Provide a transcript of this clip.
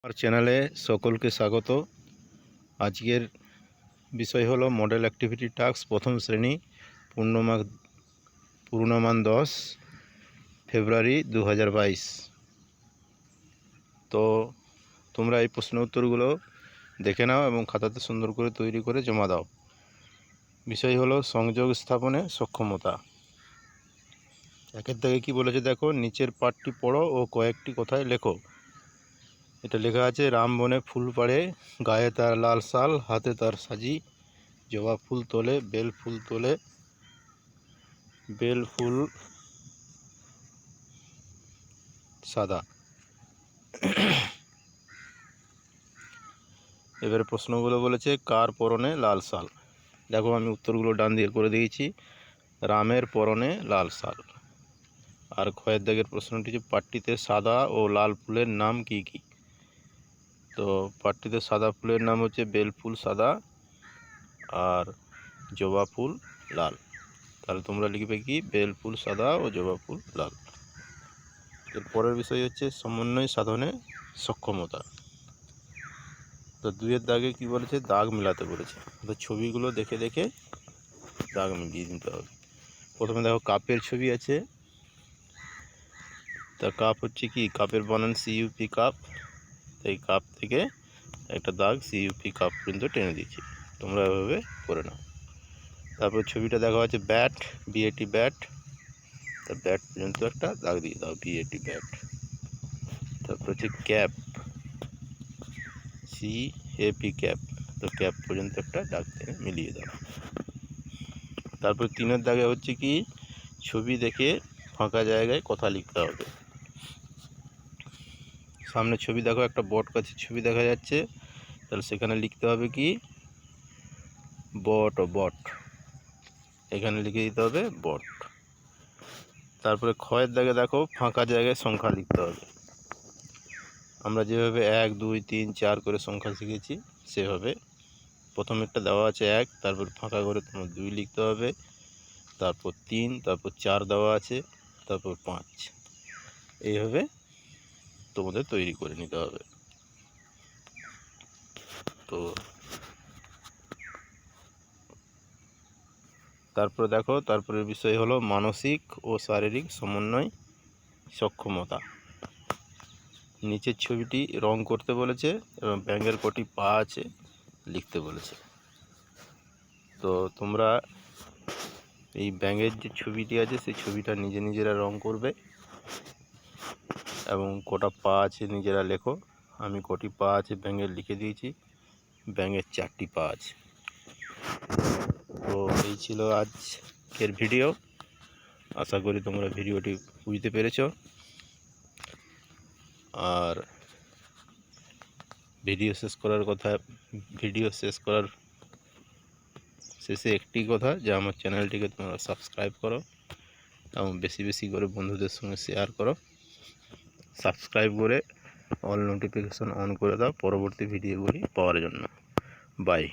আমার চ্যানেলে সকলকে স্বাগত। আজকের বিষয় হলো মডেল অ্যাক্টিভিটি টাস্ক প্রথম শ্রেণী পূর্ণমান 10 ফেব্রুয়ারি 2022। তো তোমরা এই প্রশ্ন উত্তরগুলো দেখে নাও এবং খাতাতে সুন্দর করে তৈরি করে জমা দাও। বিষয় হলো সংযোগ স্থাপনে সক্ষমতা। একের দাগে কি বলেছে দেখো, নিচের পাঠটি পড়ো ও কয়েকটি কথায় লেখো। এটা লেখা আছে, রাম বনে ফুল পাড়ে, গায়ে তার লাল শাল, হাতে তার সাজি, জবা ফুল তোলে, বেল ফুল তোলে, বেল ফুল সাদা। এবারে প্রশ্নগুলো বলেছে, কার পরনে লাল শাল। দেখো আমি উত্তরগুলো ডান দিকে করে দিয়েছি। রামের পরনে লাল শাল। আর ক্ষয়ের দাগের প্রশ্নটি যে পাটটিতে সাদা ও লাল ফুলের নাম কি কি। তো পাটটিতে সাদা ফুলের নাম হচ্ছে বেল ফুল সাদা আর জবা ফুল লাল। তাহলে তোমরা লিখবে কি, বেল ফুল সাদা ও জবা ফুল লাল। এর পরের বিষয় হচ্ছে সমন্বয় সাধনে সক্ষমতা। তো দুইয়ের দাগে কি বলেছে, দাগ মেলাতে বলেছে। তো ছবিগুলো দেখে দেখে দাগ মিলিয়ে দিতে হবে। প্রথমে দেখো কাপের ছবি আছে। তা কাপ হচ্ছে কি, কাপের বানান সিইউপি কাপ। এই কাপ থেকে একটা দাগ সিইউপি কাপ পর্যন্ত টেনে দিচ্ছি। তোমরা এভাবে করে নাও। তারপর ছবিটা দেখা আছে ব্যাট, বিএটি ব্যাট। তা ব্যাট পর্যন্ত একটা দাগ দিয়ে দাও, বিএটি ব্যাট। তারপর হচ্ছে ক্যাপ, সিএপি ক্যাপ। তো ক্যাপ পর্যন্ত একটা দাগ টেনে মিলিয়ে দাও। তারপর তিনের দাগে হচ্ছে কি, ছবি দেখে ফাঁকা জায়গায় কথা লিখতে হবে। সামনে ছবি দেখো, একটা বট গাছের ছবি দেখা যাচ্ছে। তাহলে সেখানে লিখতে হবে কি, বট ও বট। এখানে লিখে দিতে হবে বট। তারপরে ক্ষয়ের দাগে দেখো, ফাঁকা জায়গায় সংখ্যা লিখতে হবে। আমরা যেভাবে 1 2 3 4 করে সংখ্যা শিখেছি সেভাবে। প্রথমেরটা দেওয়া আছে 1, তারপর ফাঁকা করে তোমার 2 লিখতে হবে, তারপর 3, তারপর 4 দেওয়া আছে, তারপর 5। এইভাবে তোমাদের তৈরি করে নিতে হবে। তো তারপরে দেখো, তারপরের বিষয় হলো মানসিক ও শারীরিক সমন্বয় সক্ষমতা। নিচের ছবিটি রং করতে বলেছে এবং ব্যাঙের কটি পা আছে লিখতে বলেছে। তো তোমরা এই ব্যাঙের যে ছবিটি আছে সেই ছবিটা নিজেরা রং করবে এবং কটা পা আছে নিজেরা লেখো। আমি কটি পা আছে ব্যাঙের লিখে দিয়েছি। ব্যাঙের 4টি পা আছে। তো এই ছিল আজকের ভিডিও। আশা করি তোমরা ভিডিওটি বুঝতে পেরেছো। আর ভিডিও শেষ করার শেষে একটি কথা, যে আমার চ্যানেলটিকে তোমরা সাবস্ক্রাইব করো এবং বেশি বেশি করে বন্ধুদের সঙ্গে শেয়ার করো। সাবস্ক্রাইব করে অল নোটিফিকেশন অন করে দাও পরবর্তী ভিডিওগুলি পাওয়ার জন্য। বাই।